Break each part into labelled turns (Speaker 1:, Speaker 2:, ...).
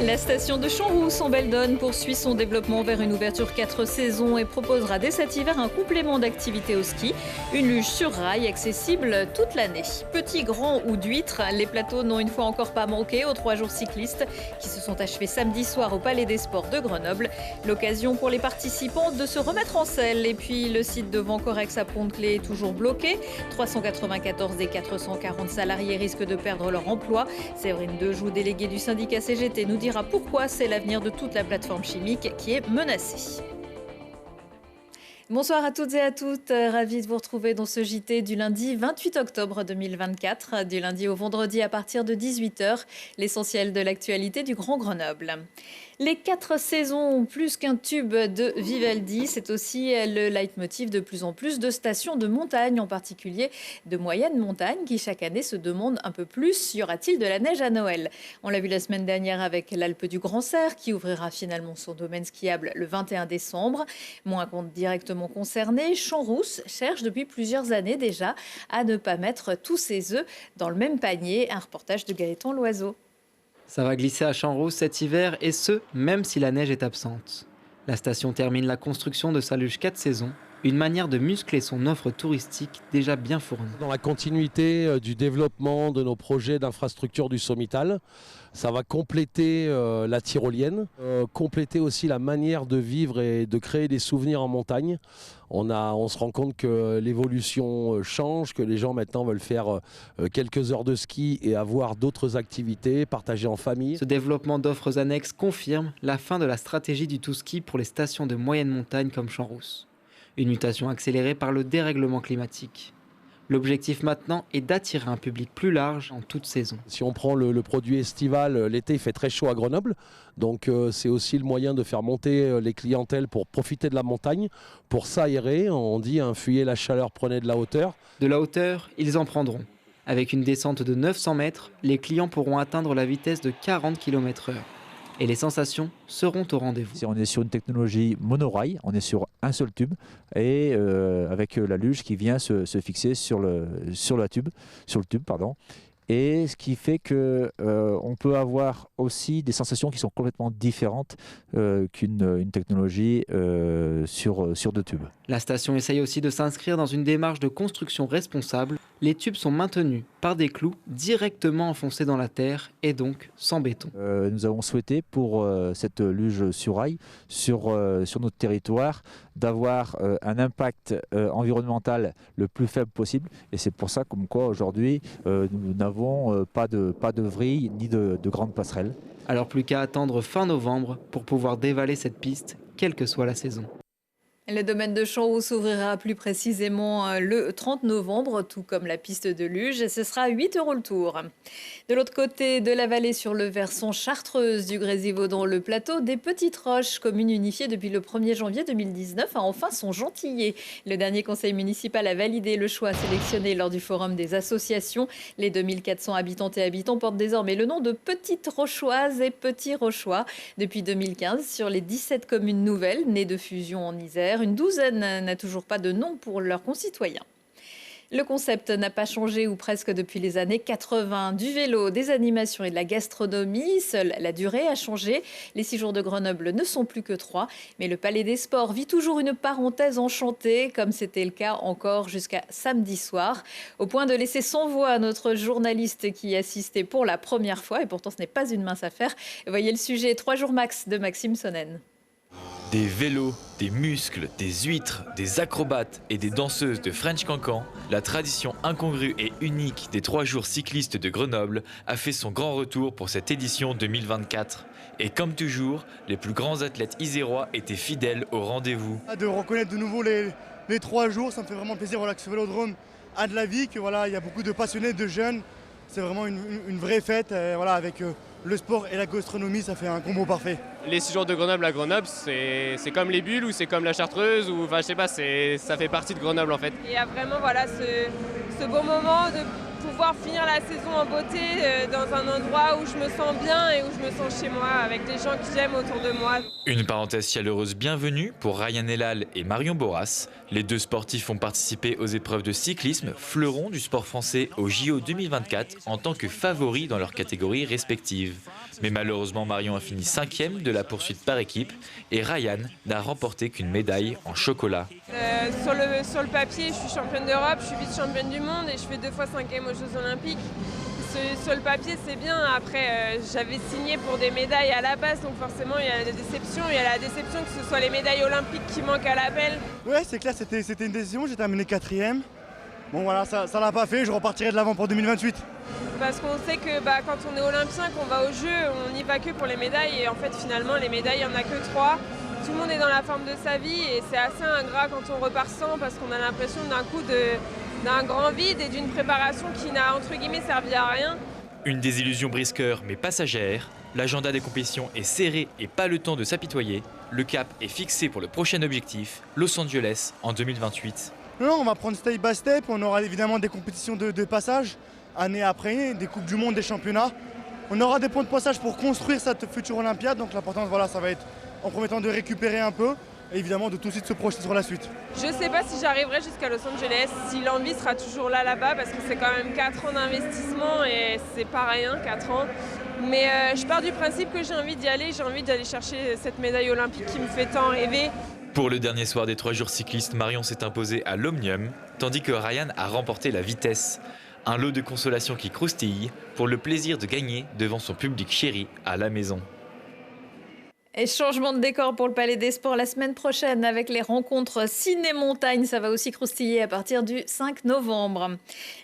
Speaker 1: La station de Champs-Rousse en Belledonne poursuit son développement vers une ouverture 4 saisons et proposera dès cet hiver un complément d'activité au ski. Une luge sur rail accessible toute l'année. Petits, grands ou d'huîtres, les plateaux n'ont une fois encore pas manqué aux 3 jours cyclistes qui se sont achevés samedi soir au Palais des Sports de Grenoble. L'occasion pour les participants de se remettre en selle. Et puis le site de Vencorex à Pont-de-Clé est toujours bloqué. 394 des 440 salariés risquent de perdre leur emploi. Séverine Dejoux, déléguée du syndicat CGT, nous dira pourquoi c'est l'avenir de toute la plateforme chimique qui est menacée. Bonsoir à toutes et à toutes, ravie de vous retrouver dans ce JT du lundi 28 octobre 2024, du lundi au vendredi à partir de 18h, l'essentiel de l'actualité du Grand Grenoble. Les 4 saisons, plus qu'un tube de Vivaldi, c'est aussi le leitmotiv de plus en plus de stations de montagne, en particulier de moyenne montagne, qui chaque année se demandent un peu plus, y aura-t-il de la neige à Noël? On l'a vu la semaine dernière avec l'Alpe du Grand Cerf, qui ouvrira finalement son domaine skiable le 21 décembre. Moins directement concerné, Champs-Rousse cherche depuis plusieurs années déjà à ne pas mettre tous ses œufs dans le même panier. Un reportage de Gaëtan Loiseau.
Speaker 2: Ça va glisser à Champs-Rousse cet hiver, et ce, même si la neige est absente. La station termine la construction de sa luge 4 saisons, une manière de muscler son offre touristique déjà bien fournie.
Speaker 3: Dans la continuité du développement de nos projets d'infrastructure du Sommital, ça va compléter la tyrolienne, compléter aussi la manière de vivre et de créer des souvenirs en montagne. On se rend compte que l'évolution change, que les gens maintenant veulent faire quelques heures de ski et avoir d'autres activités, partager en famille.
Speaker 2: Ce développement d'offres annexes confirme la fin de la stratégie du tout-ski pour les stations de moyenne montagne comme Champs-Rousse. Une mutation accélérée par le dérèglement climatique. L'objectif maintenant est d'attirer un public plus large en toute saison.
Speaker 3: Si on prend le produit estival, l'été il fait très chaud à Grenoble, donc c'est aussi le moyen de faire monter les clientèles pour profiter de la montagne, pour s'aérer. On dit fuyez la chaleur, prenez de la hauteur.
Speaker 2: De la hauteur, ils en prendront. Avec une descente de 900 mètres, les clients pourront atteindre la vitesse de 40 km/h. Et les sensations seront au rendez-vous.
Speaker 4: On est sur une technologie monorail, on est sur un seul tube et avec la luge qui vient se fixer sur le tube. Et ce qui fait qu'on peut avoir aussi des sensations qui sont complètement différentes qu'une technologie sur 2 tubes.
Speaker 2: La station essaye aussi de s'inscrire dans une démarche de construction responsable. Les tubes sont maintenus par des clous directement enfoncés dans la terre et donc sans béton.
Speaker 4: Nous avons souhaité pour cette luge sur rail, sur notre territoire, d'avoir un impact environnemental le plus faible possible. Et c'est pour ça comme quoi aujourd'hui nous n'avons pas de vrille ni de grandes passerelles.
Speaker 2: Alors plus qu'à attendre fin novembre pour pouvoir dévaler cette piste, quelle que soit la saison.
Speaker 1: Le domaine de Champs-Rousse s'ouvrira plus précisément le 30 novembre, tout comme la piste de luge. Ce sera 8 € le tour. De l'autre côté de la vallée, sur le versant chartreuse du Grésivaudan, le plateau des Petites Roches, commune unifiée depuis le 1er janvier 2019, a enfin son gentilé. Le dernier conseil municipal a validé le choix sélectionné lors du forum des associations. Les 2400 habitantes et habitants portent désormais le nom de Petites Rochoises et Petits Rochois. Depuis 2015, sur les 17 communes nouvelles nées de fusion en Isère, une douzaine n'a toujours pas de nom pour leurs concitoyens. Le concept n'a pas changé ou presque depuis les années 80. Du vélo, des animations et de la gastronomie, seule la durée a changé. Les 6 jours de Grenoble ne sont plus que 3. Mais le Palais des Sports vit toujours une parenthèse enchantée, comme c'était le cas encore jusqu'à samedi soir. Au point de laisser sans voix notre journaliste qui y assistait pour la première fois. Et pourtant, ce n'est pas une mince affaire. Voyez le sujet 3 jours max de Maxime Sonnen.
Speaker 5: Des vélos, des muscles, des huîtres, des acrobates et des danseuses de French Cancan, la tradition incongrue et unique des 3 jours cyclistes de Grenoble a fait son grand retour pour cette édition 2024. Et comme toujours, les plus grands athlètes isérois étaient fidèles au rendez-vous.
Speaker 6: De reconnaître de nouveau les 3 jours, ça me fait vraiment plaisir que ce vélodrome a de la vie, que il y a beaucoup de passionnés, de jeunes. C'est vraiment une vraie fête, avec le sport et la gastronomie, ça fait un combo parfait.
Speaker 7: Les 6 jours de Grenoble à Grenoble, c'est comme les bulles ou c'est comme la chartreuse, ou je sais pas, ça fait partie de Grenoble en fait.
Speaker 8: Il y a vraiment ce beau moment pouvoir finir la saison en beauté dans un endroit où je me sens bien et où je me sens chez moi, avec des gens que j'aime autour de moi.
Speaker 5: Une parenthèse chaleureuse bienvenue pour Ryan Elal et Marion Boras. Les deux sportifs ont participé aux épreuves de cyclisme, fleurons du sport français au JO 2024 en tant que favoris dans leurs catégories respectives. Mais malheureusement, Marion a fini 5e de la poursuite par équipe et Ryan n'a remporté qu'une médaille en chocolat.
Speaker 8: Sur le papier, je suis championne d'Europe, je suis vice-championne du monde et je fais 2 fois 5e aux Jeux Olympiques. Sur le papier, c'est bien. Après, j'avais signé pour des médailles à la base, donc forcément, il y a la déception. Il y a la déception que ce soit les médailles olympiques qui manquent à l'appel.
Speaker 6: Ouais, c'est clair, c'était une décision. J'ai terminé 4e. Bon, voilà, ça l'a pas fait. Je repartirai de l'avant pour 2028.
Speaker 8: Parce qu'on sait que quand on est olympien, qu'on va aux Jeux, on n'y va que pour les médailles. Et en fait, finalement, les médailles, il n'y en a que 3. Tout le monde est dans la forme de sa vie et c'est assez ingrat quand on repart sans parce qu'on a l'impression d'un coup d'un grand vide et d'une préparation qui n'a entre guillemets servi à rien.
Speaker 5: Une désillusion brisqueur mais passagère. L'agenda des compétitions est serré et pas le temps de s'apitoyer. Le cap est fixé pour le prochain objectif, Los Angeles en 2028.
Speaker 6: Non, on va prendre step by step. On aura évidemment des compétitions de passage, année après année, des Coupes du Monde, des championnats. On aura des points de passage pour construire cette future Olympiade. Donc l'important, voilà, ça va être en premier temps de récupérer un peu et évidemment de tout de suite se projeter sur la suite.
Speaker 8: Je ne sais pas si j'arriverai jusqu'à Los Angeles, si l'envie sera toujours là-bas parce que c'est quand même 4 ans d'investissement et c'est pas rien, 4 ans. Mais je pars du principe que j'ai envie d'y aller, j'ai envie d'aller chercher cette médaille olympique qui me fait tant rêver.
Speaker 5: Pour le dernier soir des 3 jours cyclistes, Marion s'est imposée à l'Omnium, tandis que Ryan a remporté la vitesse. Un lot de consolation qui croustille pour le plaisir de gagner devant son public chéri à la maison.
Speaker 1: Et changement de décor pour le Palais des Sports la semaine prochaine avec les rencontres ciné-montagne. Ça va aussi croustiller à partir du 5 novembre.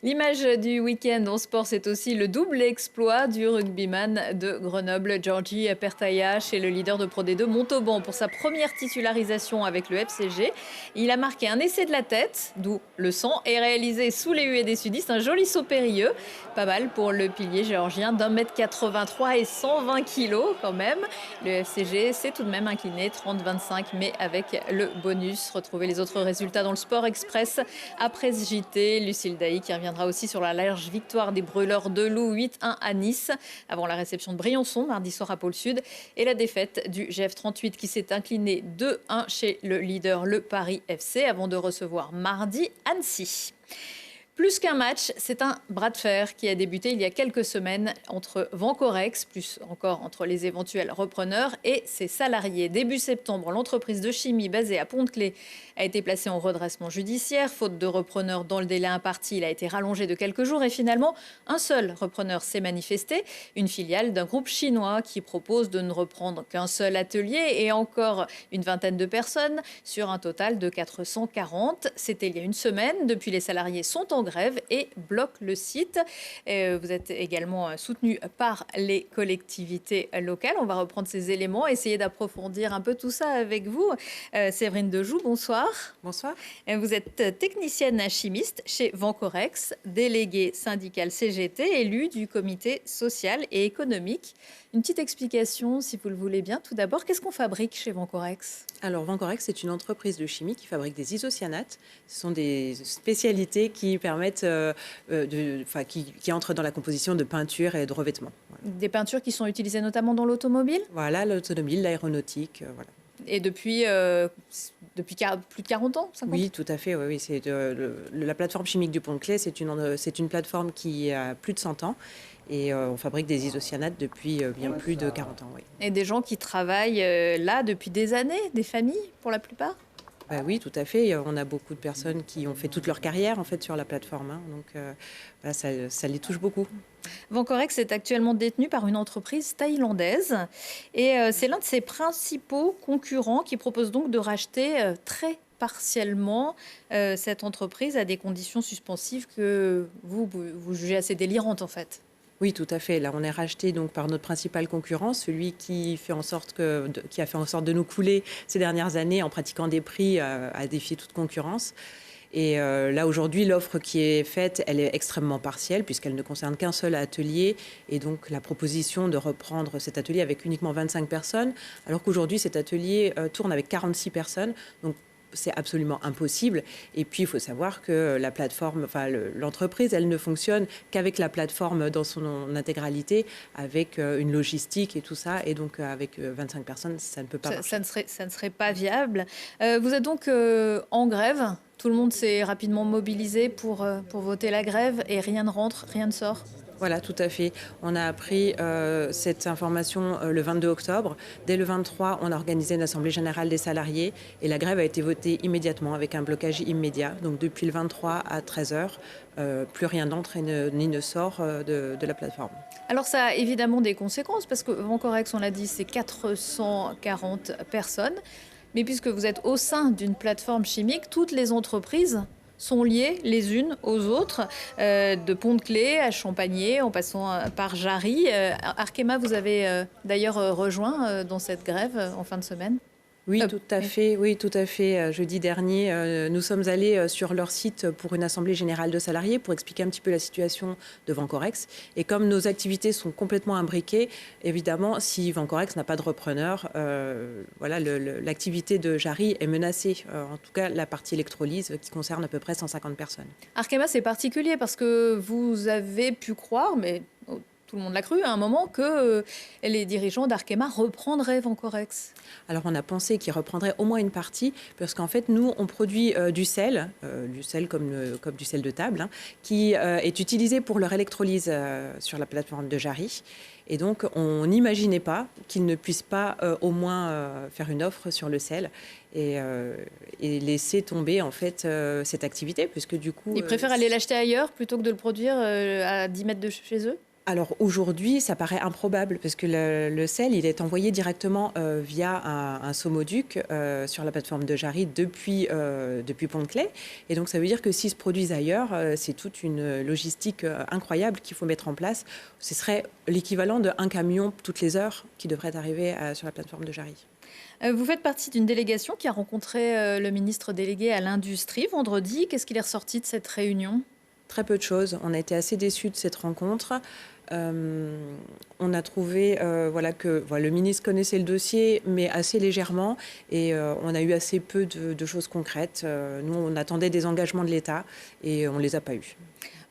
Speaker 1: L'image du week-end en sport, c'est aussi le double exploit du rugbyman de Grenoble, Georgi Pertaya, chez le leader de Pro D2 Montauban pour sa première titularisation avec le FCG. Il a marqué un essai de la tête, d'où le 100, et réalisé sous les huées des sudistes un joli saut périlleux. Pas mal pour le pilier géorgien d'1,83 m et 120 kg quand même. Le FCG s'est tout de même incliné 30-25, mais avec le bonus. Retrouvez les autres résultats dans le Sport Express après ce JT. Lucille Dailly qui reviendra aussi sur la large victoire des Brûleurs de Loup 8-1 à Nice, avant la réception de Briançon mardi soir à Pôle Sud, et la défaite du GF38 qui s'est incliné 2-1 chez le leader, le Paris FC, avant de recevoir mardi Annecy. Plus qu'un match, c'est un bras de fer qui a débuté il y a quelques semaines entre Vancorex, plus encore entre les éventuels repreneurs et ses salariés. Début septembre, l'entreprise de chimie basée à Pont-de-Claix a été placée en redressement judiciaire. Faute de repreneurs dans le délai imparti, il a été rallongé de quelques jours et finalement, un seul repreneur s'est manifesté, une filiale d'un groupe chinois qui propose de ne reprendre qu'un seul atelier et encore une vingtaine de personnes sur un total de 440. C'était il y a une semaine. Depuis, les salariés sont en grève et bloquent le site. Vous êtes également soutenu par les collectivités locales. On va reprendre ces éléments, essayer d'approfondir un peu tout ça avec vous. Séverine Dejoux, bonsoir.
Speaker 9: Bonsoir.
Speaker 1: Vous êtes technicienne chimiste chez Vancorex, déléguée syndicale CGT, élue du comité social et économique. Une petite explication, si vous le voulez bien. Tout d'abord, qu'est-ce qu'on fabrique chez Vancorex ?
Speaker 9: Alors, Vancorex, c'est une entreprise de chimie qui fabrique des isocyanates. Ce sont des spécialités qui permettent, qui entrent dans la composition de peintures et de revêtements. Voilà.
Speaker 1: Des peintures qui sont utilisées notamment dans l'automobile ?
Speaker 9: Voilà, l'automobile, l'aéronautique, voilà.
Speaker 1: Et depuis plus de 40 ans, 50 ?
Speaker 9: Oui, tout à fait. Oui. C'est la plateforme chimique du Pont-de-Claix, c'est une plateforme qui a plus de 100 ans. Et on fabrique des isocyanates depuis bien plus de 40 ans. Oui.
Speaker 1: Et des gens qui travaillent là depuis des années, des familles pour la plupart ?
Speaker 9: Oui, tout à fait. On a beaucoup de personnes qui ont fait toute leur carrière en fait sur la plateforme. Donc voilà, ça les touche beaucoup.
Speaker 1: Vancorex est actuellement détenu par une entreprise thaïlandaise et c'est l'un de ses principaux concurrents qui propose donc de racheter très partiellement cette entreprise à des conditions suspensives que vous jugez assez délirantes en fait.
Speaker 9: Oui, tout à fait. Là, on est racheté donc par notre principal concurrent, celui qui a fait en sorte de nous couler ces dernières années en pratiquant des prix à défier toute concurrence. Et là, aujourd'hui, l'offre qui est faite, elle est extrêmement partielle puisqu'elle ne concerne qu'un seul atelier. Et donc, la proposition de reprendre cet atelier avec uniquement 25 personnes, alors qu'aujourd'hui, cet atelier tourne avec 46 personnes. Donc, c'est absolument impossible. Et puis, il faut savoir que la plateforme, l'entreprise, elle ne fonctionne qu'avec la plateforme dans son intégralité, avec une logistique et tout ça. Et donc, avec 25 personnes, ça ne peut pas marcher.
Speaker 1: Ça ne serait pas viable. Vous êtes donc en grève. Tout le monde s'est rapidement mobilisé pour voter la grève et rien ne rentre, rien ne sort.
Speaker 9: Voilà, tout à fait. On a appris cette information le 22 octobre. Dès le 23, on a organisé une assemblée générale des salariés et la grève a été votée immédiatement avec un blocage immédiat. Donc depuis le 23 à 13h, plus rien n'entre ni ne sort de la plateforme.
Speaker 1: Alors ça a évidemment des conséquences parce que Vencorex, on l'a dit, c'est 440 personnes. Mais puisque vous êtes au sein d'une plateforme chimique, toutes les entreprises sont liées les unes aux autres, de Pont-de-Claix à Champagné, en passant par Jarry. Arkema, vous avez d'ailleurs rejoint dans cette grève en fin de semaine.
Speaker 9: Oui, tout à fait. Oui, tout à fait. Jeudi dernier, nous sommes allés sur leur site pour une assemblée générale de salariés pour expliquer un petit peu la situation de Vencorex. Et comme nos activités sont complètement imbriquées, évidemment, si Vencorex n'a pas de repreneur, l'activité de Jarry est menacée. En tout cas, la partie électrolyse qui concerne à peu près 150 personnes.
Speaker 1: Arkema, c'est particulier parce que vous avez pu croire, mais tout le monde l'a cru à un moment, que les dirigeants d'Arkema reprendraient Vencorex.
Speaker 9: Alors on a pensé qu'ils reprendraient au moins une partie, parce qu'en fait nous on produit du sel comme du sel de table, qui est utilisé pour leur électrolyse sur la plateforme de Jarry. Et donc on n'imaginait pas qu'ils ne puissent pas au moins faire une offre sur le sel et laisser tomber en fait cette activité, puisque du coup...
Speaker 1: Ils préfèrent aller l'acheter ailleurs plutôt que de le produire à 10 mètres de chez eux ?
Speaker 9: Alors aujourd'hui, ça paraît improbable parce que le sel, il est envoyé directement via un somoduc sur la plateforme de Jarry depuis Pont-de-Claix. Et donc ça veut dire que s'ils se produisent ailleurs, c'est toute une logistique incroyable qu'il faut mettre en place. Ce serait l'équivalent d'un camion toutes les heures qui devrait arriver sur la plateforme de Jarry.
Speaker 1: Vous faites partie d'une délégation qui a rencontré le ministre délégué à l'Industrie vendredi. Qu'est-ce qu'il est ressorti de cette réunion ?
Speaker 9: Très peu de choses. On a été assez déçus de cette rencontre. On a trouvé que le ministre connaissait le dossier, mais assez légèrement, et on a eu assez peu de choses concrètes. Nous, on attendait des engagements de l'État et on ne les a pas eus.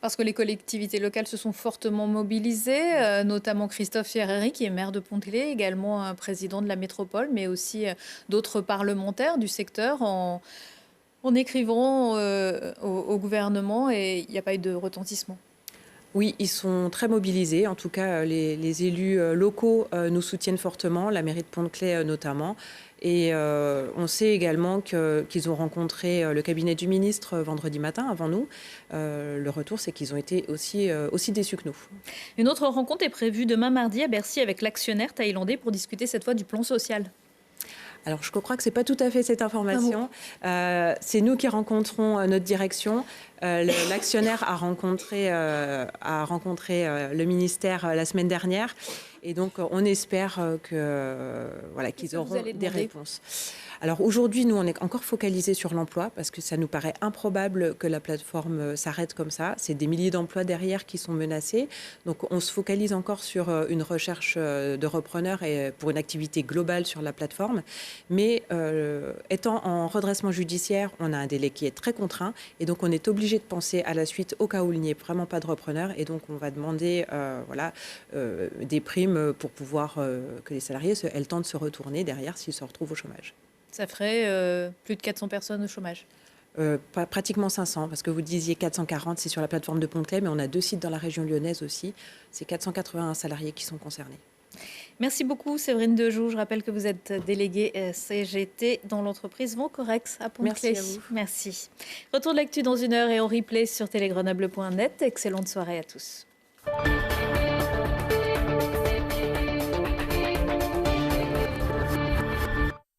Speaker 1: Parce que les collectivités locales se sont fortement mobilisées, notamment Christophe Ferreri, qui est maire de Pont-de-Claix, également président de la métropole, mais aussi d'autres parlementaires du secteur en écrivant au gouvernement, et il n'y a pas eu de retentissement.
Speaker 9: Oui, ils sont très mobilisés. En tout cas, les élus locaux nous soutiennent fortement, la mairie de Pont-de-Claix notamment. Et on sait également qu'ils ont rencontré le cabinet du ministre vendredi matin, avant nous. Le retour, c'est qu'ils ont été aussi déçus que nous.
Speaker 1: Une autre rencontre est prévue demain mardi à Bercy avec l'actionnaire thaïlandais pour discuter cette fois du plan social.
Speaker 9: Alors, je crois que ce n'est pas tout à fait cette information. C'est nous qui rencontrons notre direction. L'actionnaire a rencontré le ministère la semaine dernière. Et donc, on espère qu'ils auront des réponses. Alors aujourd'hui, nous, on est encore focalisés sur l'emploi parce que ça nous paraît improbable que la plateforme s'arrête comme ça. C'est des milliers d'emplois derrière qui sont menacés. Donc on se focalise encore sur une recherche de repreneurs et pour une activité globale sur la plateforme. Mais étant en redressement judiciaire, on a un délai qui est très contraint et donc on est obligé de penser à la suite au cas où il n'y ait vraiment pas de repreneur. Et donc on va demander des primes pour pouvoir que les salariés aient le temps de se retourner derrière s'ils se retrouvent au chômage.
Speaker 1: Ça ferait plus de 400 personnes au chômage.
Speaker 9: Pratiquement 500, parce que vous disiez 440, c'est sur la plateforme de Pont-de-Claix, mais on a 2 sites dans la région lyonnaise aussi. C'est 481 salariés qui sont concernés.
Speaker 1: Merci beaucoup Séverine Dejoux. Je rappelle que vous êtes déléguée CGT dans l'entreprise Vencorex à Pont-de-Claix.
Speaker 9: Merci à vous.
Speaker 1: Merci. Retour de l'actu dans 1 heure et en replay sur télégrenoble.net. Excellente soirée à tous.